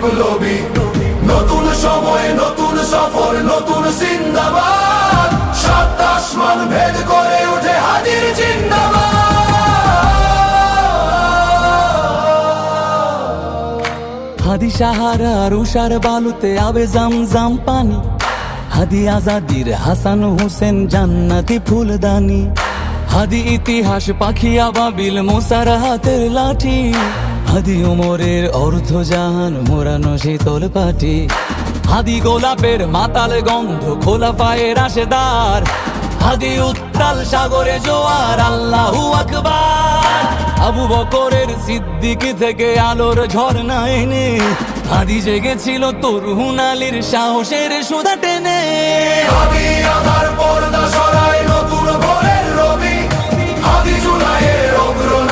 বিপ্লবী, নতুন সময় নতুন সফর নতুন জিন্দাবাদ, সাত আসমান ভেদ করে ওঠে হাদির জিন্দাবাদ। হাদি সাহারার উষার বালুতে আবে জামজাম পানি, হাদি আজাদির হাসান হোসেন জান্নাতি ফুলদানি, হাদি ইতিহাস পাখি আবাবিল মোসার হাতের লাঠি, হাদি ওমরের অর্ধ জাহান মোরানো শীতল পাটি, হাদি গোলাপের মাতাল গন্ধ খোলা পায়ের রাশেদার, হাদি উত্তাল সাগরে জোয়ার আল্লাহু আকবার, আবু বকরের সিদ্দিক থেকে আলোর ঝর্ণা এনে, হাদি জেগেছিল তরুণ আলীর সাহসের সুধা টেনে। হাদি আধার পর্দা সরায় নতুন ভোরে